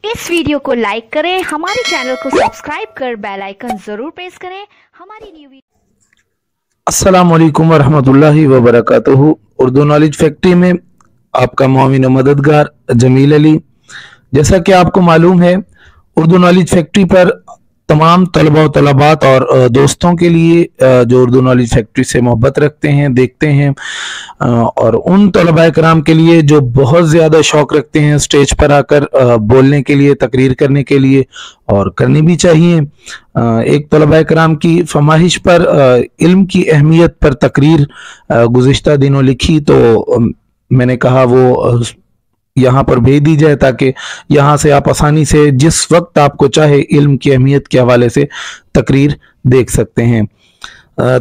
इस वीडियो को लाइक करें, हमारे चैनल को सब्सक्राइब कर बेल आइकन जरूर प्रेस करें हमारी न्यू वीडियो। अस्सलाम वालेकुम वरहमतुल्लाहि वबरकातुहू। उर्दू नॉलेज फैक्ट्री में आपका मुआविन मददगार जमील अली। जैसा कि आपको मालूम है, उर्दू नॉलेज फैक्ट्री पर तमाम तलबा व तलबात और दोस्तों के लिए जो उर्दू नॉलेज फैक्ट्री से मोहब्बत रखते हैं, देखते हैं, और उन तलबा कराम के लिए जो बहुत ज़्यादा शौक़ रखते हैं स्टेज पर आकर बोलने के लिए, तकरीर करने के लिए, और करनी भी चाहिए। एक तलबा कराम की फरमाइश पर इल्म की अहमियत पर तकरीर गुज़िश्ता दिनों लिखी, तो मैंने कहा वो यहाँ पर भेज दी जाए ताकि यहाँ से आप आसानी से जिस वक्त आपको चाहे इल्म की अहमियत के हवाले से तकरीर देख सकते हैं।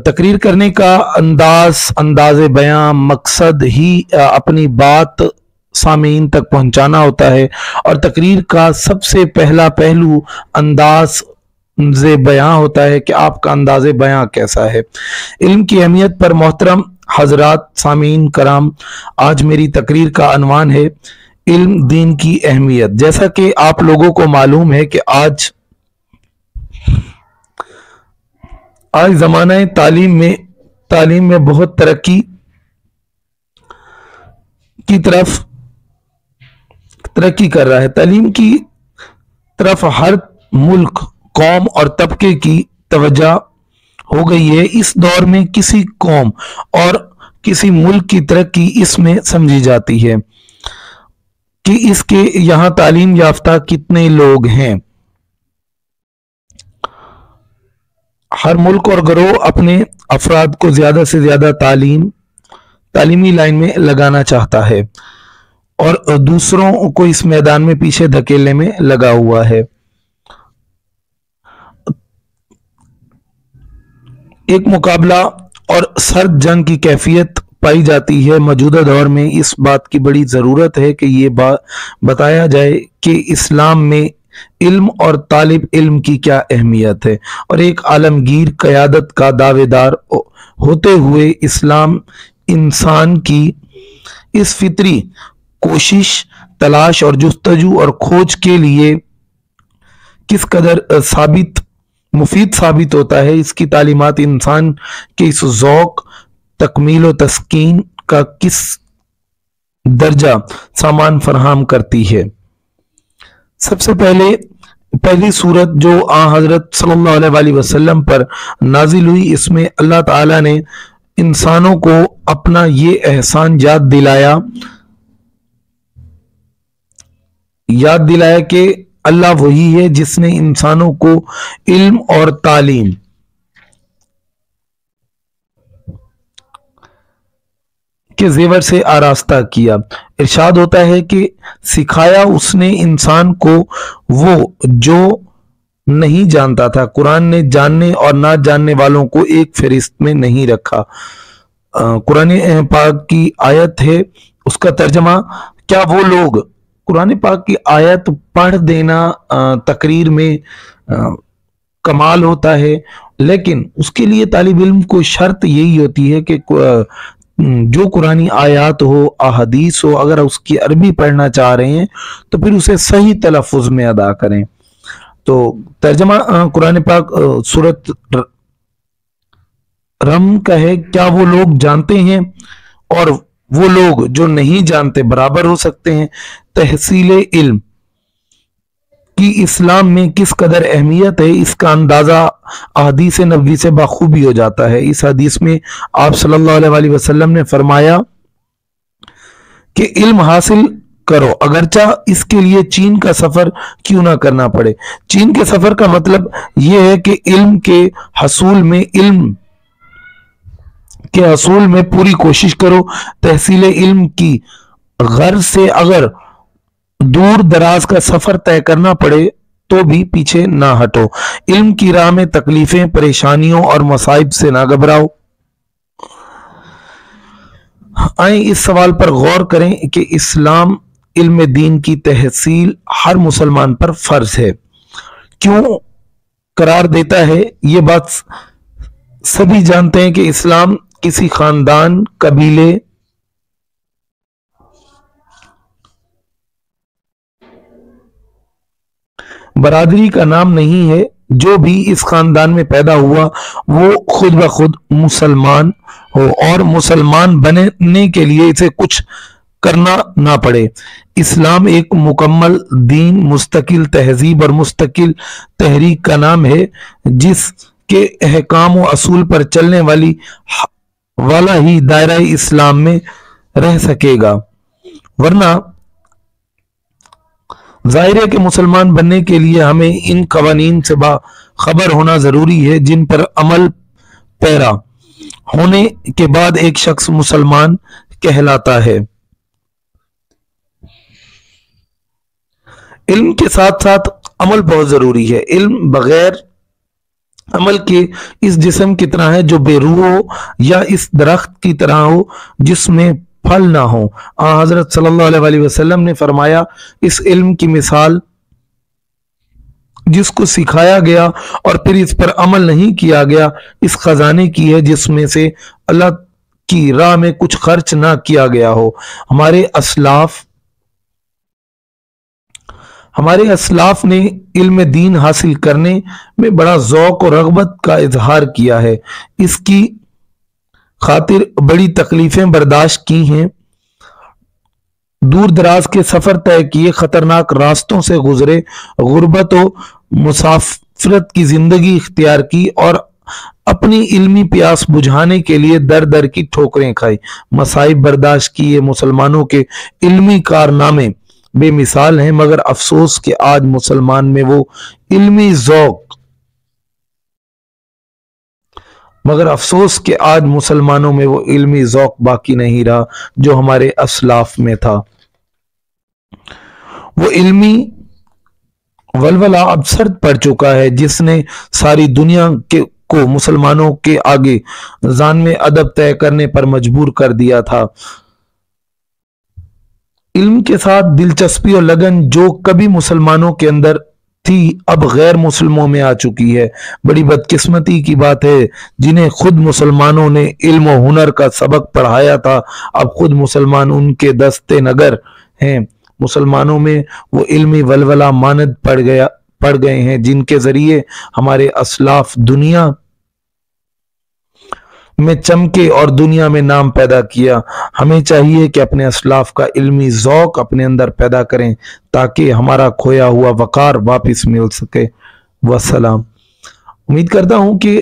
तकरीर करने का अंदाज़ बयां मकसद ही अपनी बात सामीन तक पहुंचाना होता है, और तकरीर का सबसे पहला पहलू अंदाज़े बयां होता है कि आपका अंदाज़े बयां कैसा है। इल्म की अहमियत पर मोहतरम हजरात सामीन कराम, आज मेरी तकरीर का अनवान है इल्म दीन की अहमियत। जैसा कि आप लोगों को मालूम है कि आज ज़माना तालीम में बहुत तरक्की की तरफ तरक्की कर रहा है। तालीम की तरफ हर मुल्क, कौम और तबके की तवज्जो हो गई है। इस दौर में किसी कौम और किसी मुल्क की तरक्की इसमें समझी जाती है कि इसके यहाँ तालीम याफ्ता कितने लोग हैं। हर मुल्क और गिरोह अपने अफराद को ज्यादा से ज्यादा तालीमी लाइन में लगाना चाहता है और दूसरों को इस मैदान में पीछे धकेलने में लगा हुआ है। एक मुकाबला और सर्द जंग की कैफियत पाई जाती है। मौजूदा दौर में इस बात की बड़ी ज़रूरत है कि ये बात बताया जाए कि इस्लाम में इल्म और तालिब इल्म की क्या अहमियत है, और एक आलमगीर क़यादत का दावेदार होते हुए इस्लाम इंसान की इस फितरी कोशिश, तलाश और जुस्तजू और खोज के लिए किस कदर मुफीद साबित होता है। इसकी तालीमात इंसान के इस ज़ौक़, तकमील और तस्कीन का किस दर्जा सामान फराहम करती है। सबसे पहली सूरत जो हजरत सल्लल्लाहु अलैहि वसल्लम पर नाजिल हुई, इसमें अल्लाह ताला ने इंसानों को अपना ये एहसान याद दिलाया कि अल्लाह वही है जिसने इंसानों को इल्म और तालीम के जेवर से आरास्ता किया। इरशाद होता है कि सिखाया उसने इंसान को वो जो नहीं जानता था। कुरान ने जानने और ना जानने वालों को एक फहरिस्त में नहीं रखा। कुरान पाक की आयत है, उसका तर्जमा, क्या वो लोग, कुरान पाक की आयत पढ़ देना तकरीर में कमाल होता है, लेकिन उसके लिए तालिब इल्म को शर्त यही होती है कि जो कुरानी आयात हो, अहदीस हो, अगर उसकी अरबी पढ़ना चाह रहे हैं तो फिर उसे सही तलफ़ुज़ में अदा करें। तो तर्जमा कुरान पाक सूरत रम का है, क्या वो लोग जानते हैं और वो लोग जो नहीं जानते बराबर हो सकते हैं। तहसील इल्म की इस्लाम में किस कदर अहमियत है, इसका अंदाजा अहदीस नबवी से बाखूबी हो जाता है। इस हदीस में आप सल्लल्लाहु अलैहि वसल्लम ने फरमाया कि इल्म हासिल करो, अगरचा इसके लिए चीन का सफर क्यों ना करना पड़े। चीन के सफर का मतलब यह है कि इल्म के हसूल में पूरी कोशिश करो। तहसील इल्म की गर्ज से अगर दूर दराज का सफर तय करना पड़े तो भी पीछे ना हटो। इल्म की राह में तकलीफें, परेशानियों और मसाइब से ना घबराओ। आए इस सवाल पर गौर करें कि इस्लाम इल्म दीन की तहसील हर मुसलमान पर फर्ज है। क्यों करार देता है? ये बात सभी जानते हैं कि इस्लाम किसी खानदान, कबीले, बरादरी का नाम नहीं है। जो भी इस खानदान में पैदा हुआ वो खुद ब खुद मुसलमान हो और मुसलमान बनने के लिए इसे कुछ करना ना पड़े। इस्लाम एक मुकम्मल दीन, मुस्तकिल तहजीब और मुस्तकिल तहरीक का नाम है, जिसके अहकाम व असूल पर चलने वाला ही दायरा इस्लाम में रह सकेगा। वरना जाहिर है कि मुसलमान बनने के लिए हमें इन कवानीन से बाखबर होना जरूरी है, जिन पर अमल पैरा होने के बाद एक शख्स मुसलमान कहलाता है। इल्म के साथ साथ अमल बहुत जरूरी है। इल्म बगैर अमल के इस जिस्म की तरह है जो बेरूह हो, या इस दरख्त की तरह हो जिसमें फल ना हो। हजरत सल्लल्लाहु अलैहि वसल्लम ने फरमाया, इस इल्म की मिसाल जिसको सिखाया गया और फिर इस पर अमल नहीं किया गया, इस खजाने की है जिसमें से अल्लाह की राह में कुछ खर्च ना किया गया हो। हमारे असलाफ ने इल्म दीन हासिल करने में बड़ा ज़ौक़ और रग़बत का इजहार किया है। इसकी खातिर बड़ी तकलीफें बर्दाश्त की हैं, दूर दराज के सफर तय किए, खतरनाक रास्तों से गुजरे, गुर्बत और मुसाफरत की जिंदगी इख्तियार की और अपनी इल्मी प्यास बुझाने के लिए दर दर की ठोकरें खाई, मसाइब बर्दाश्त किए। मुसलमानों के इल्मी कारनामे बेमिसाल हैं, मगर अफसोस कि आज मुसलमान में वो इल्मी ज़ौक़ मगर अफसोस कि आज मुसलमानों में वो इल्मी ज़ौक़ बाकी नहीं रहा जो हमारे असलाफ में था। वो इल्मी वलवला अब सर्द पड़ चुका है जिसने सारी दुनिया को मुसलमानों के आगे जान में अदब तय करने पर मजबूर कर दिया था। इल्म के साथ दिलचस्पी और लगन जो कभी मुसलमानों के अंदर थी अब गैर मुस्लिमों में आ चुकी है। बड़ी बदकिस्मती की बात है, जिन्हें खुद मुसलमानों ने इल्म और हुनर का सबक पढ़ाया था, अब खुद मुसलमान उनके दस्ते नगर हैं। मुसलमानों में वो इल्मी वलवला मानद पड़ गए हैं जिनके जरिए हमारे असलाफ दुनिया में चमके और दुनिया में नाम पैदा किया। हमें चाहिए कि अपने असलाफ का इल्मी ज़ौक़ अपने अंदर पैदा करें ताकि हमारा खोया हुआ वक़ार वापस मिल सके। वस्सलाम। उम्मीद करता हूं कि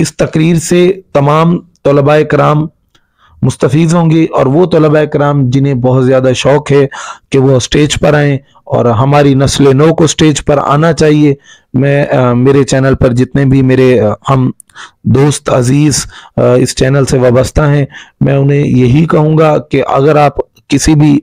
इस तकरीर से तमाम तलबाए कराम मुस्तफ़ीज़ होंगे और वो तलबाए कराम जिन्हें बहुत ज़्यादा शौक़ है कि वो स्टेज पर आएँ और हमारी नस्ल नौ को स्टेज पर आना चाहिए। मैं मेरे चैनल पर जितने भी मेरे हम दोस्त अजीज इस चैनल से वाबस्ता हैं, मैं उन्हें यही कहूँगा कि अगर आप किसी भी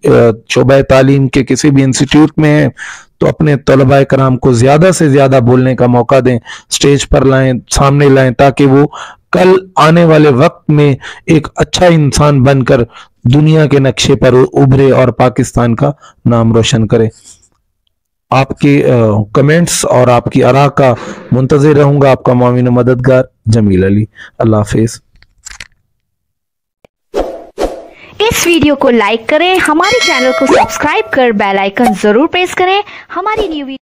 शोबा तालीम के किसी भी इंस्टीट्यूट में हैं तो अपने तलबाए कराम को ज़्यादा से ज़्यादा बोलने का मौका दें, स्टेज पर लाएं, सामने लाएं, ताकि वो कल आने वाले वक्त में एक अच्छा इंसान बनकर दुनिया के नक्शे पर उभरे और पाकिस्तान का नाम रोशन करे। आपके कमेंट्स और आपकी आरा का मुंतज़िर रहूंगा। आपका मुआविन मददगार जमील अली। अल्लाह हाफिज़। इस वीडियो को लाइक करें, हमारे चैनल को सब्सक्राइब कर बेल आइकन जरूर प्रेस करें। हमारी न्यू